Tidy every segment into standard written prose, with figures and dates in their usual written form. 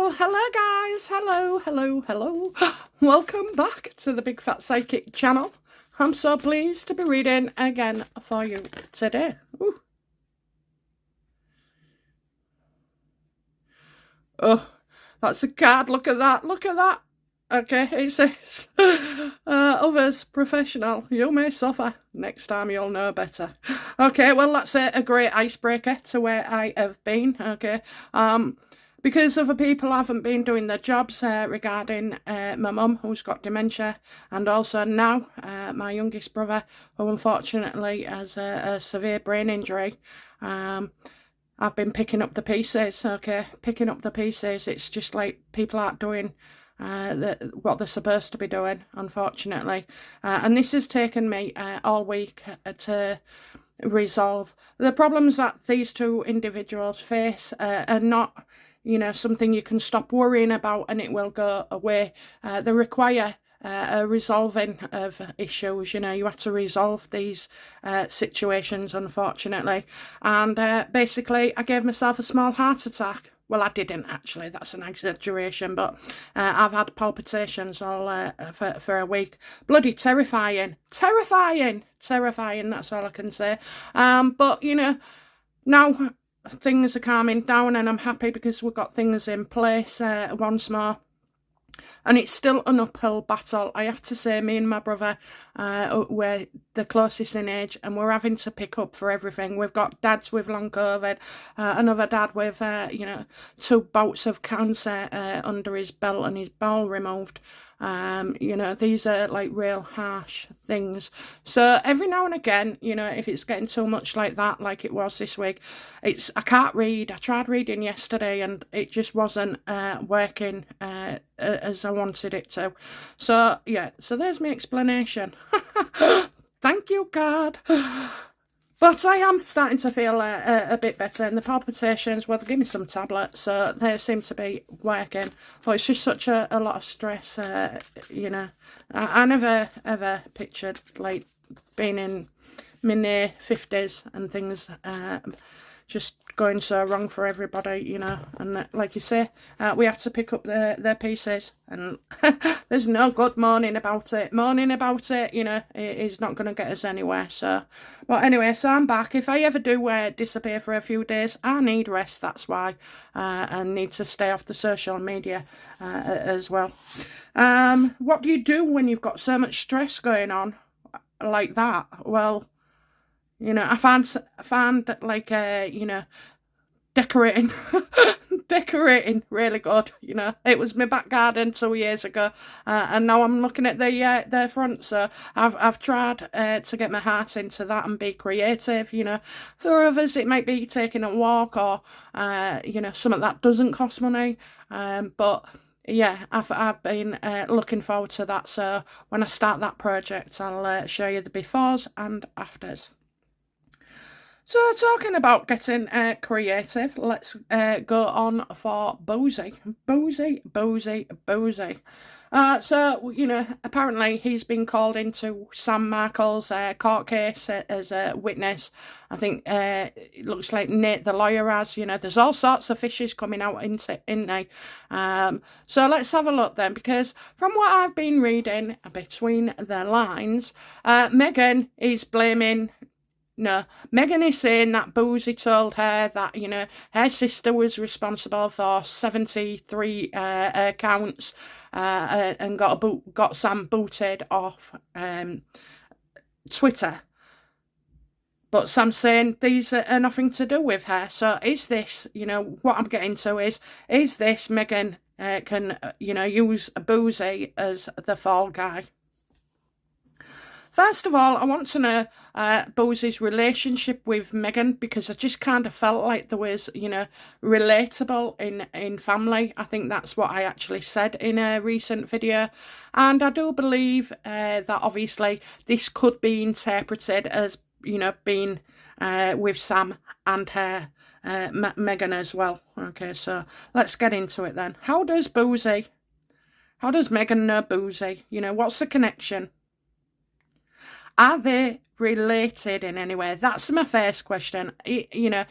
Well, hello guys, hello. Welcome back to the Big Fat Psychic channel. I'm so pleased to be reading again for you today. Ooh. Oh, that's a card, look at that. Okay, it says, others, professional, you may suffer. Next time you'll know better. Okay, well that's a great icebreaker to where I have been, okay. Because other people haven't been doing their jobs regarding my mum who's got dementia, and also now my youngest brother who unfortunately has a severe brain injury. I've been picking up the pieces, okay, picking up the pieces. It's just like people aren't doing what they're supposed to be doing, unfortunately. And this has taken me all week to resolve. The problems that these two individuals face are not, you know, something you can stop worrying about and it will go away. They require a resolving of issues. You know, you have to resolve these situations, unfortunately. And basically, I gave myself a small heart attack. Well, I didn't actually, that's an exaggeration, but I've had palpitations all for a week. Bloody terrifying, that's all I can say. But, you know, now things are calming down and I'm happy because we've got things in place once more. And it's still an uphill battle. I have to say, me and my brother, we're the closest in age and we're having to pick up for everything. We've got dads with long COVID, another dad with, you know, 2 bouts of cancer under his belt and his bowel removed. You know, these are like real harsh things. So every now and again, you know, if it's getting too much like that, like it was this week, I can't read. I tried reading yesterday and it just wasn't working as I wanted it to. So yeah, so there's my explanation. Thank you, God. But I am starting to feel a bit better, and the palpitations, well, they give me some tablets, so they seem to be working. But it's just such a lot of stress, you know. I never, ever pictured, like, being in my near 50s and things just going so wrong for everybody, you know. And like you say, we have to pick up their pieces, and there's no good moaning about it. You know, is not going to get us anywhere. So, but anyway, so I'm back. If I ever do disappear for a few days, I need rest, that's why. And need to stay off the social media as well. What do you do when you've got so much stress going on like that? Well, you know, I found like, you know, decorating, decorating really good, you know. It was my back garden 2 years ago, and now I'm looking at the front, so I've tried to get my heart into that and be creative, you know. For others, it might be taking a walk or, you know, something that doesn't cost money, but yeah, I've been looking forward to that, so when I start that project, I'll show you the befores and afters. So, talking about getting creative, let's go on for Bosie. So, you know, apparently he's been called into Sam Markle's court case as a witness. I think it looks like Nate the lawyer has, you know, there's all sorts of fishes coming out into, in there. So let's have a look then, because from what I've been reading between the lines, Meghan is blaming... No, Meghan is saying that Bosie told her that, you know, her sister was responsible for 73 accounts and got Sam booted off Twitter. But Sam's saying these are nothing to do with her. So is this, you know, what I'm getting to is this Meghan can, you know, use Bosie as the fall guy? First of all, I want to know Bosie's relationship with Meghan, because I just kind of felt like there was, you know, relatable in family. I think that's what I actually said in a recent video. And I do believe that obviously this could be interpreted as, you know, being with Sam and her Meghan as well. Okay, so let's get into it then. How does Meghan know Bosie? You know, what's the connection? Are they related in any way? That's my first question. You know,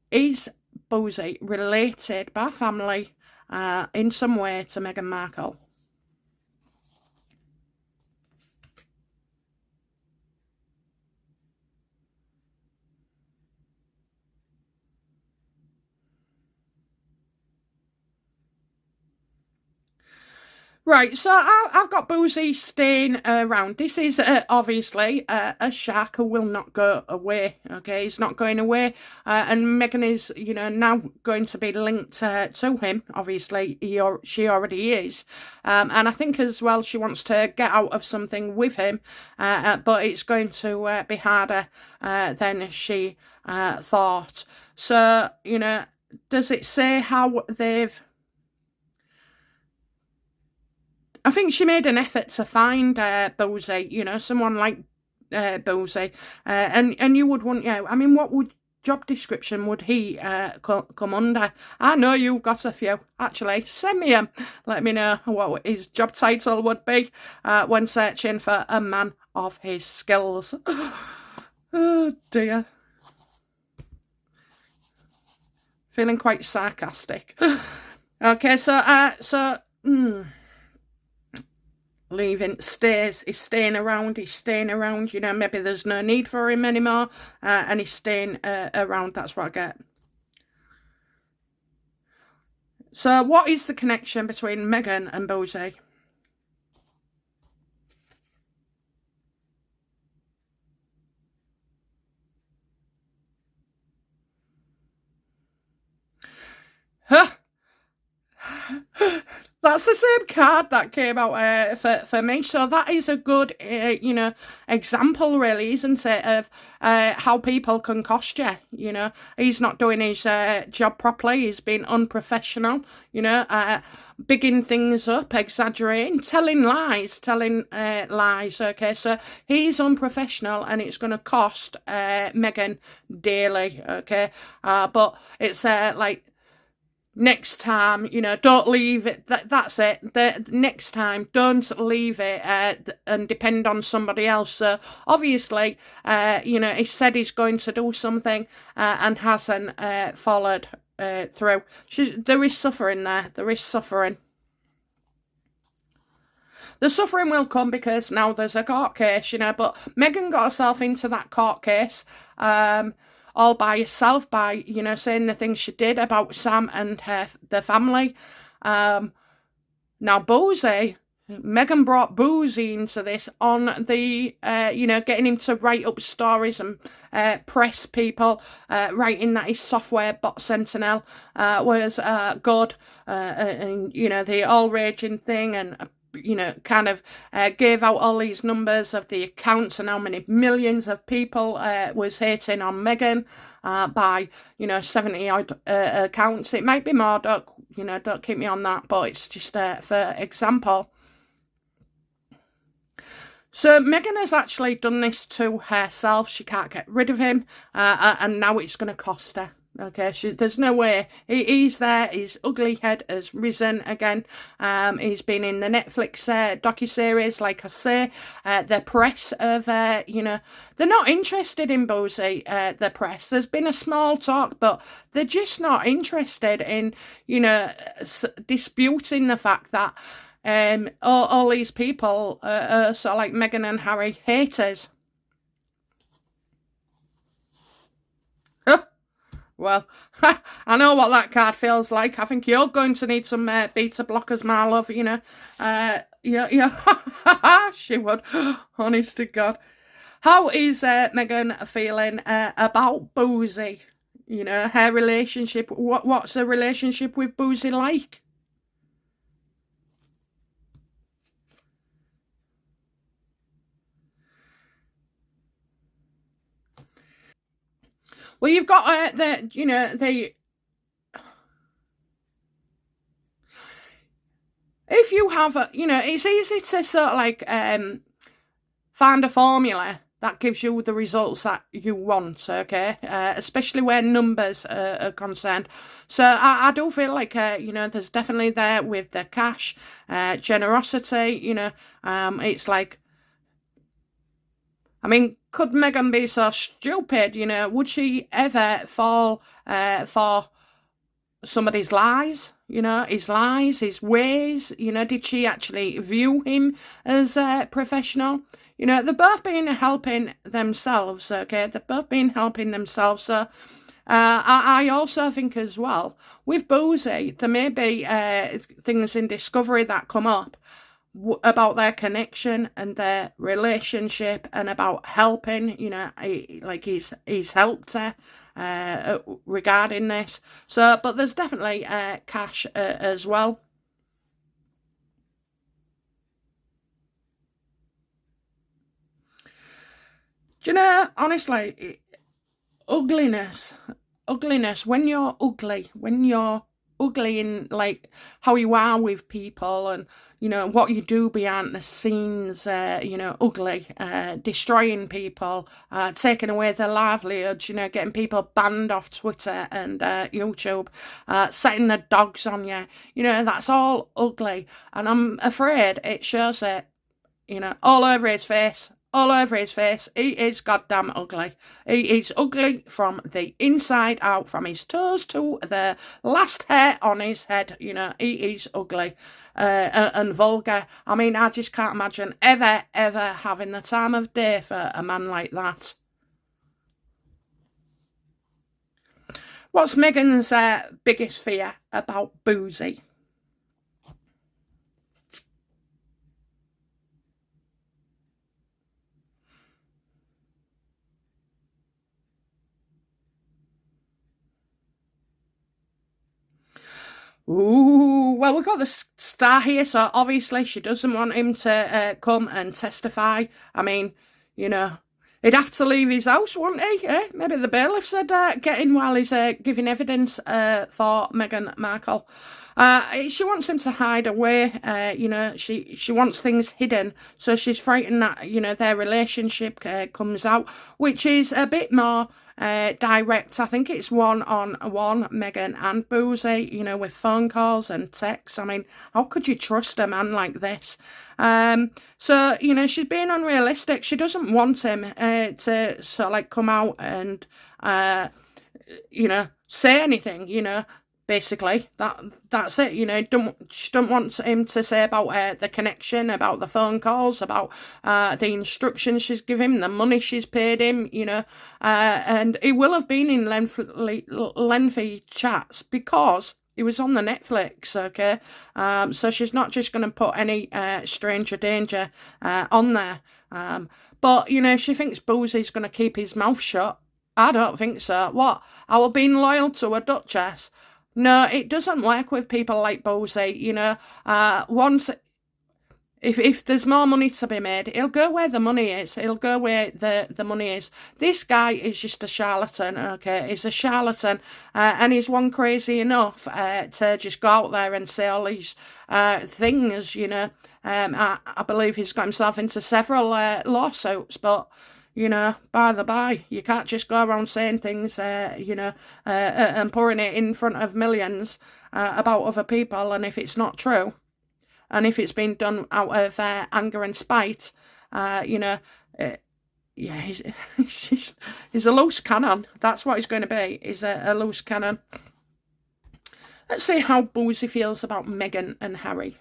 is Boosie related by family in some way to Meghan Markle? Right, so I've got Boosie staying around. This is obviously a shark who will not go away, okay? He's not going away, and Meghan is, now going to be linked to him. Obviously, she already is, and I think as well she wants to get out of something with him, but it's going to be harder than she thought. So, does it say how they've... I think she made an effort to find Boosie, someone like Boosie, and you would want, I mean, what job description would he come under? I know you've got a few. Actually, send me them. Let me know what his job title would be when searching for a man of his skills. Oh dear. Feeling quite sarcastic. Okay, so. Leaving, he's staying around, maybe there's no need for him anymore, and he's staying around, that's what I get. So what is the connection between Meghan and Boosie? Huh? That's the same card that came out for me. So that is a good, example, really, isn't it, of how people can cost you, He's not doing his job properly. He's being unprofessional, bigging things up, exaggerating, telling lies, okay? So he's unprofessional and it's going to cost Meghan dearly, okay? But it's like... Next time, don't leave it. That's it. Next time, don't leave it and depend on somebody else. So obviously, he said he's going to do something and hasn't followed through. There is suffering there. There is suffering. The suffering will come because now there's a court case, but Meghan got herself into that court case. All by herself, by, saying the things she did about Sam and the family. Now, Boosie, Meghan brought Boosie into this on the, getting him to write up stories and press people, writing that his software bot Sentinel was good, and, the all-raging thing, and kind of gave out all these numbers of the accounts and how many millions of people was hating on Meghan by, 70 odd accounts. It might be more, don't keep me on that, but it's just for example. So Meghan has actually done this to herself. She can't get rid of him, and now it's going to cost her. Okay, there's no way. He's there. His ugly head has risen again. He's been in the Netflix docuseries, like I say. The press of, they're not interested in Boosie, the press. There's been a small talk, but they're just not interested in, disputing the fact that all these people are sort of like Meghan and Harry haters. Well, I know what that card feels like. I think you're going to need some beta blockers, my love, Yeah, she would. Honest to God. How is Meghan feeling about Boosie? Her relationship. What's her relationship with Boosie like? Well, you've got if you have it's easy to sort of like find a formula that gives you the results that you want, okay? Especially where numbers are concerned. So I do feel like, there's definitely there with the cash, generosity, it's like, I mean, could Meghan be so stupid, would she ever fall for somebody's lies, his lies, his ways, did she actually view him as a professional? They've both been helping themselves, okay? They've both been helping themselves, so I also think as well, with Boozy, there may be things in Discovery that come up about their connection and their relationship and about helping, he's helped her regarding this. So, but there's definitely cash as well. Do you know, honestly, ugliness, when you're ugly in like how you are with people and what you do behind the scenes, ugly, destroying people, taking away their livelihoods, getting people banned off Twitter and YouTube, setting their dogs on you, that's all ugly, and I'm afraid it shows it, all over his face. All over his face. He is goddamn ugly. He is ugly from the inside out, from his toes to the last hair on his head. He is ugly and vulgar. I mean, I just can't imagine ever having the time of day for a man like that. What's Meghan's biggest fear about Boozy? Ooh, well, we've got the star here, so obviously she doesn't want him to come and testify. I mean, he'd have to leave his house, wouldn't he? Maybe the bailiff said get in while he's giving evidence for Meghan Markle. She wants him to hide away. She wants things hidden, so she's frightened that their relationship comes out, which is a bit more direct. I think it's one-on-one, Meghan and Boozy, with phone calls and texts. I mean, how could you trust a man like this? So, she's being unrealistic. She doesn't want him to sort of like come out and, say anything, basically. That's it, she don't want him to say about the connection, about the phone calls, about the instructions she's given him, the money she's paid him, and he will have been in lengthy chats because he was on the Netflix, okay? So she's not just going to put any stranger danger on there. But, if she thinks Boozy's going to keep his mouth shut, I don't think so. What? I will be loyal to a duchess? No, it doesn't work with people like Boozy, once, if there's more money to be made, he'll go where the money is. He'll go where the money is. This guy is just a charlatan, okay? He's a charlatan, and he's one crazy enough to just go out there and say all these things, I believe he's got himself into several lawsuits, but by the by, you can't just go around saying things, and pouring it in front of millions about other people, and if it's not true, and if it's been done out of anger and spite, he's a loose cannon. That's what he's going to be. He's a loose cannon. Let's see how Boozy feels about Meghan and Harry.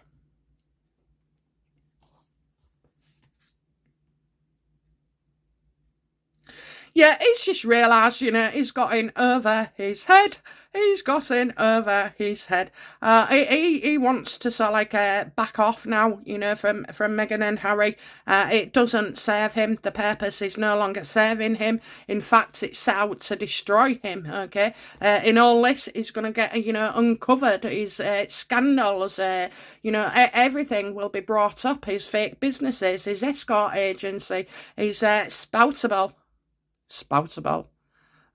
Yeah, he's just realised, he's got in over his head. He's got in over his head. He wants to sort of like back off now, from Meghan and Harry. It doesn't serve him. The purpose is no longer serving him. In fact, it's set out to destroy him, okay? In all this, he's going to get, uncovered. His scandals, everything will be brought up. His fake businesses, his escort agency, his spoutable.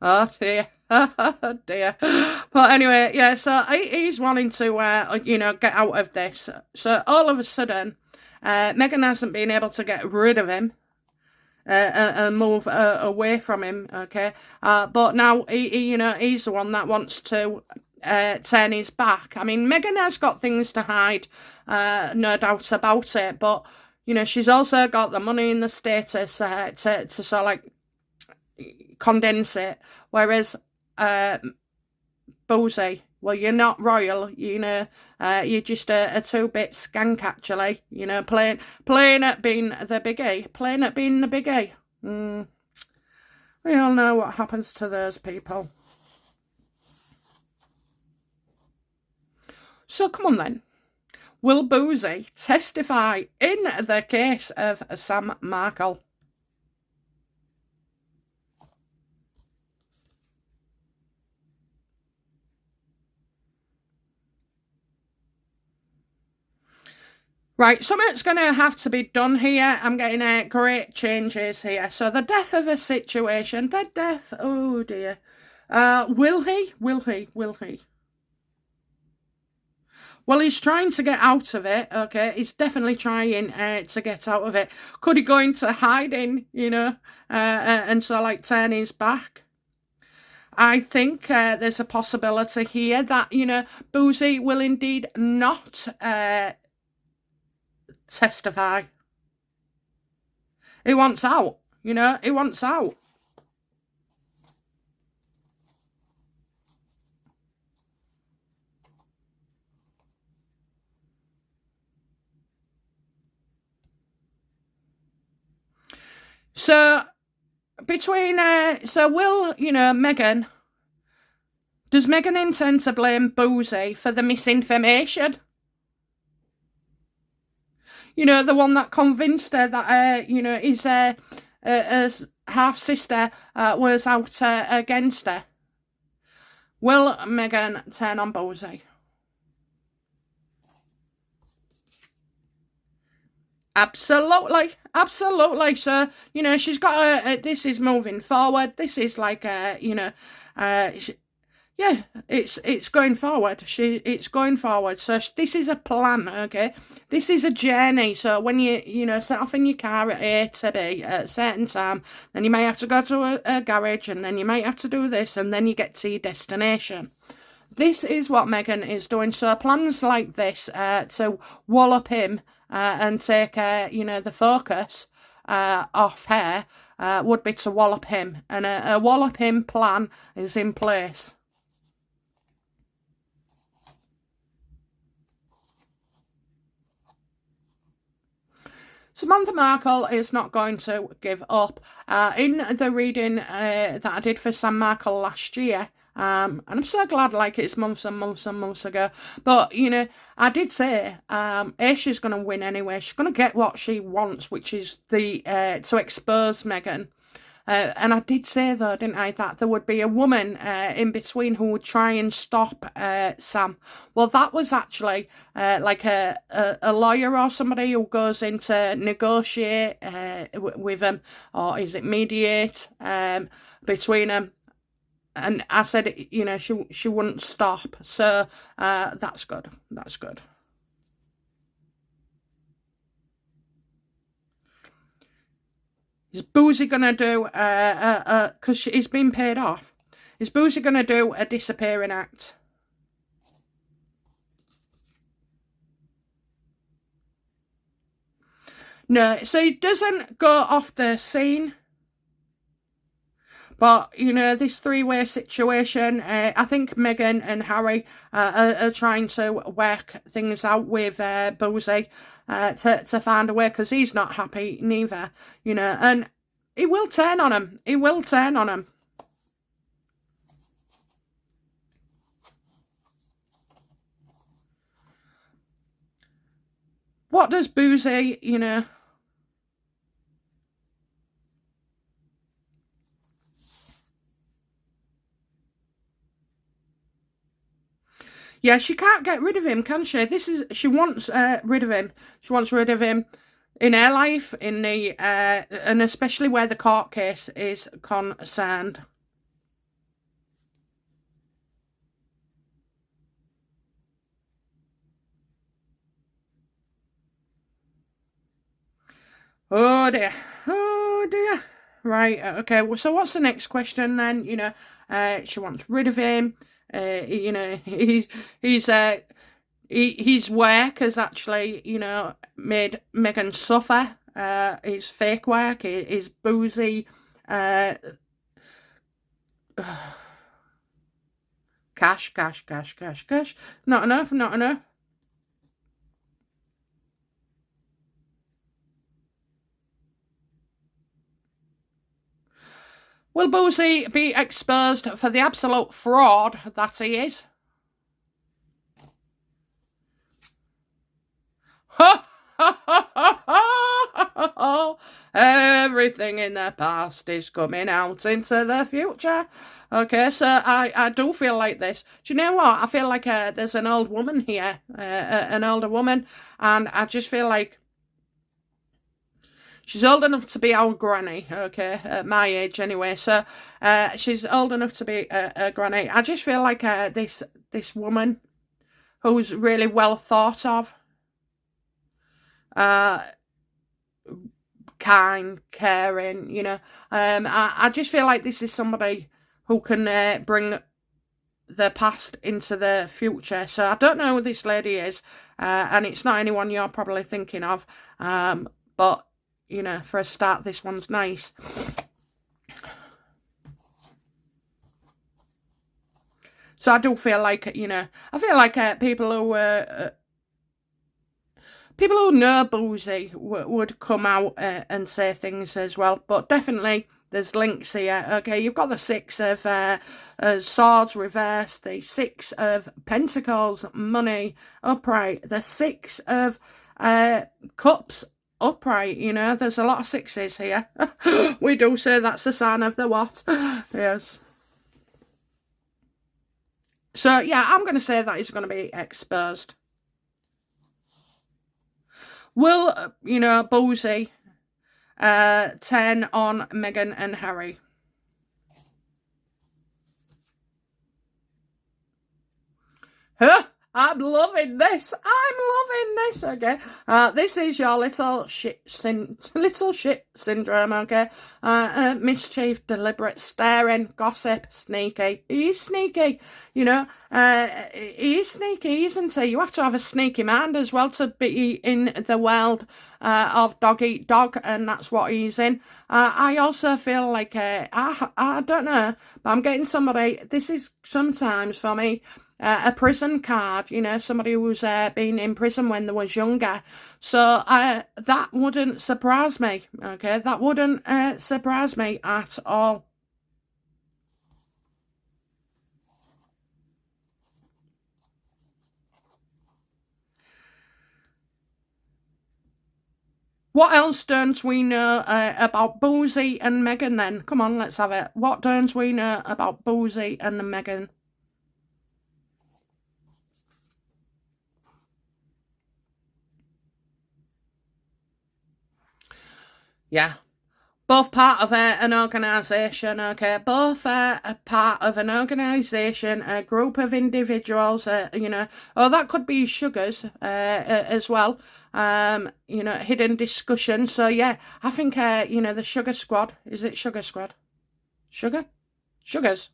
Oh dear. Oh dear. But anyway, yeah, so he's wanting to, get out of this. So all of a sudden, Meghan hasn't been able to get rid of him and move away from him, okay? But now, he's the one that wants to turn his back. I mean, Meghan has got things to hide, no doubt about it, but, she's also got the money and the status to sort of like condense it, whereas Boozy, Well, you're not royal, you know. You're just a two-bit skank, actually. You know, playing at being the big A. Playing at being the big A. We all know what happens to those people. So come on then. Will Boosie testify in the case of Sam Markle? Right, something's going to have to be done here. I'm getting great changes here. So the death of a situation, the death, oh dear. Will he? Will he? Will he? Well, he's trying to get out of it, okay? He's definitely trying to get out of it. Could he go into hiding, you know, and so, like, turn his back? I think there's a possibility here that, you know, Boosie will indeed not testify. He wants out, you know, he wants out. So, between, so will, you know, Meghan, does Meghan intend to blame Boosie for the misinformation? You know, the one that convinced her that, you know, his half-sister was out against her. Will Meghan turn on Boosie? Absolutely, absolutely. So, you know, she's got this is moving forward. This is like, you know, yeah, it's going forward. It's going forward. So this is a plan, okay? This is a journey. So when you know, set off in your car at A to B at a certain time, then you may have to go to a garage, and then you might have to do this, and then you get to your destination. This is what Meghan is doing. So plans like this to wallop him and take, you know, the focus off her would be to wallop him. And a wallop him plan is in place. Samantha Markle is not going to give up. In the reading that I did for Sam Markle last year, and I'm so glad, like, it's months and months and months ago. But, you know, I did say, she's going to win anyway. She's going to get what she wants, which is the to expose Meghan. And I did say, though, didn't I, that there would be a woman in between who would try and stop Sam. Well, that was actually like a lawyer or somebody who goes in to negotiate with him, or is it mediate between them. And I said, you know, she wouldn't stop. So that's good. That's good. Is Boosie going to do, because he's been paid off, is Boosie going to do a disappearing act? No, so he doesn't go off the scene. But, you know, this three-way situation, I think Meghan and Harry are trying to work things out with Boosie to find a way, because he's not happy neither, you know, and he will turn on him. He will turn on him. What does Boosie, you know... Yeah, she can't get rid of him, can she? She wants rid of him. She wants rid of him in her life, in the and especially where the court case is concerned. Oh dear. Oh dear. Right, okay, well, so what's the next question then? You know, she wants rid of him. You know, his work has actually, you know, made Meghan suffer. His fake work, his boozy, Cash, cash, cash, cash, cash. Not enough, not enough. Will Boozy be exposed for the absolute fraud that he is? Everything in the past is coming out into the future. Okay, so I do feel like this. Do you know what? I feel like there's an old woman here, an older woman, and I just feel like she's old enough to be our granny, okay, at my age anyway. So she's old enough to be a granny. I just feel like this woman who's really well thought of, kind, caring, you know. I just feel like this is somebody who can bring the past into the future. So I don't know who this lady is, and it's not anyone you're probably thinking of, but, you know, for a start, this one's nice. So I do feel like, you know, I feel like people who know Boozy would come out and say things as well. But definitely, there's links here. Okay, you've got the 6 of swords reversed, the 6 of pentacles, money upright, the 6 of cups upright. You know, there's a lot of 6s here. We do say that's the sign of the what? Yes. So, yeah, I'm going to say that he's going to be exposed. Will, you know, Boozy turn on Meghan and Harry? Huh? I'm loving this. I'm loving this, okay? This is your little shit syndrome, okay? Mischief, deliberate, staring, gossip, sneaky. He's sneaky, you know? He's sneaky, isn't he? You have to have a sneaky mind as well to be in the world of dog eat dog, and that's what he's in. I also feel like, I don't know, but I'm getting somebody, this is sometimes for me, a prison card, you know, somebody who's been in prison when they was younger. So that wouldn't surprise me, okay? That wouldn't surprise me at all. What else don't we know about Boozy and Meghan then? Come on, let's have it. What don't we know about Boozy and Meghan? Yeah. Both part of an organisation, okay? Both a part of an organisation, a group of individuals, you know. Oh, that could be sugars as well. You know, hidden discussion. So, yeah, I think, you know, the Sugar Squad. Is it Sugar Squad? Sugar? Sugars.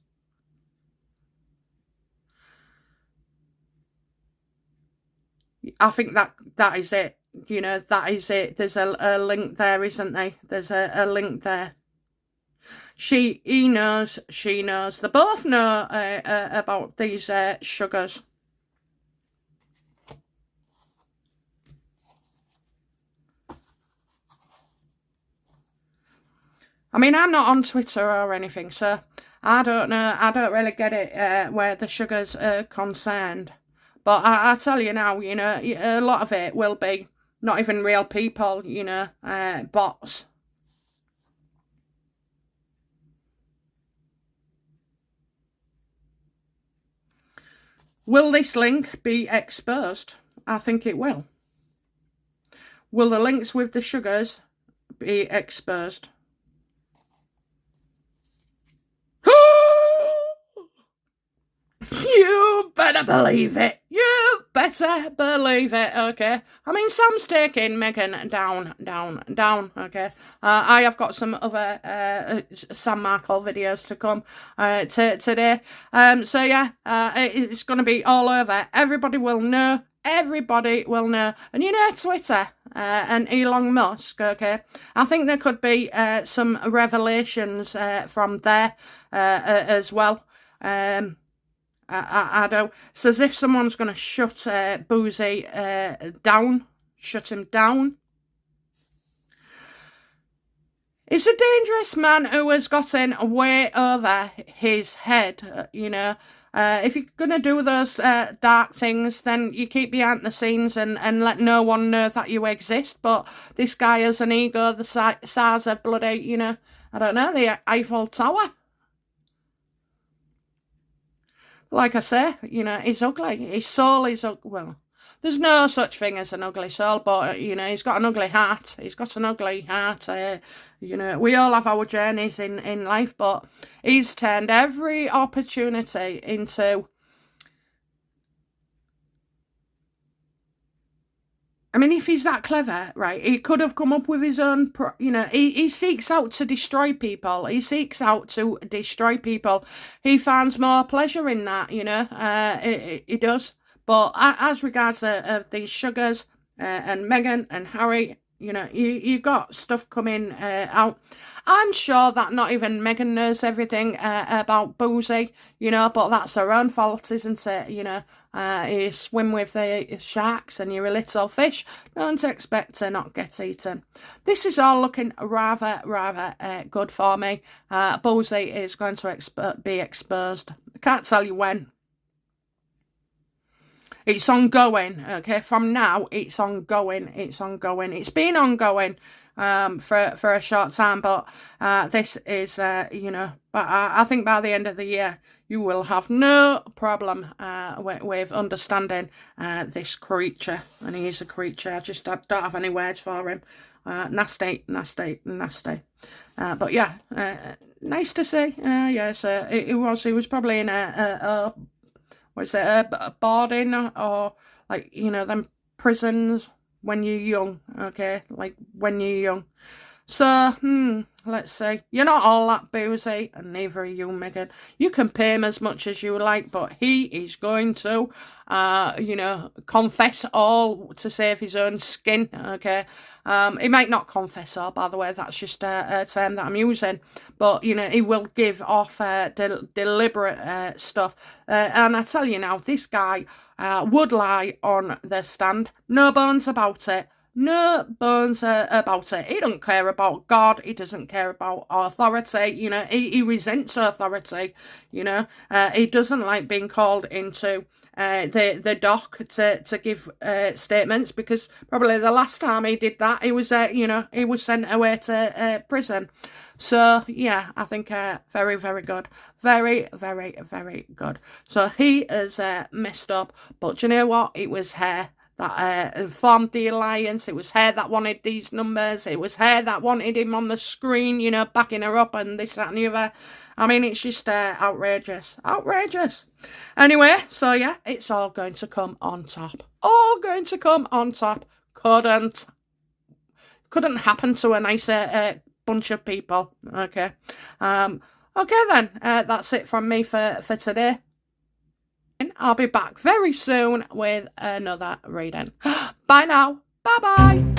I think that is it. You know, that is it. There's a link there, isn't there? There's a link there. He knows, she knows. They both know about these sugars. I mean, I'm not on Twitter or anything, so I don't know. I don't really get it where the sugars are concerned. But I tell you now, you know, a lot of it will be not even real people, you know, bots. Will this link be exposed? I think it will. Will the links with the sugars be exposed? You better believe it. You better believe it, okay? I mean, Sam's taking Meghan down, okay? I have got some other Sam Markle videos to come today. So, yeah, it's going to be all over. Everybody will know. Everybody will know. And you know Twitter and Elon Musk, okay? I think there could be some revelations from there as well. I do. It's as if someone's going to shut Boozy down, shut him down. He's a dangerous man who has gotten way over his head, you know. If you're going to do those dark things, then you keep behind the scenes and let no one know that you exist. But this guy has an ego the size of bloody, you know, I don't know, the Eiffel Tower. Like I say, you know, he's ugly. His soul is ugly. Well, there's no such thing as an ugly soul, but, you know, he's got an ugly heart. He's got an ugly heart. You know, we all have our journeys in life, but he's turned every opportunity into... I mean, if he's that clever, right, he could have come up with his own, you know, he seeks out to destroy people. He seeks out to destroy people. He finds more pleasure in that, you know, he does. But as regards these sugars and Meghan and Harry, you know, you got stuff coming out. I'm sure that not even Meghan knows everything about Boozy, you know, but that's her own fault, isn't it? You know, you swim with the sharks and you're a little fish. Don't expect to not get eaten. This is all looking rather good for me. Boozy is going to be exposed. I can't tell you when. It's ongoing, okay? From now, it's ongoing. It's ongoing. It's been ongoing for a short time, but this is, you know, but I think by the end of the year, you will have no problem with understanding this creature. And he is a creature. I just don't have any words for him. Nasty. But yeah, nice to see. Yes, he was probably in a was it a boarding or, like, you know, them prisons when you're young, okay? Like, when you're young. So, let's see. You're not all that boozy, and neither are you, Meghan. You can pay him as much as you like, but he is going to, you know, confess all to save his own skin, okay? He might not confess all, by the way. That's just a term that I'm using. But, you know, he will give off deliberate stuff. And I tell you now, this guy would lie on the stand. No bones about it. No bones about it. He don't care about God. He doesn't care about authority. You know, he resents authority. You know, he doesn't like being called into the dock to give statements, because probably the last time he did that, he was you know, he was sent away to prison. So yeah, I think very good, very good. So he has messed up, but do you know what? It was her that formed the alliance. It was her that wanted these numbers. It was her that wanted him on the screen, you know, backing her up and this, that and the other. I mean, it's just outrageous. Outrageous. Anyway, so yeah, it's all going to come on top. All going to come on top. Couldn't happen to a nicer bunch of people. Okay. Okay then, that's it from me for today. I'll be back very soon with another reading. Bye now. Bye-bye.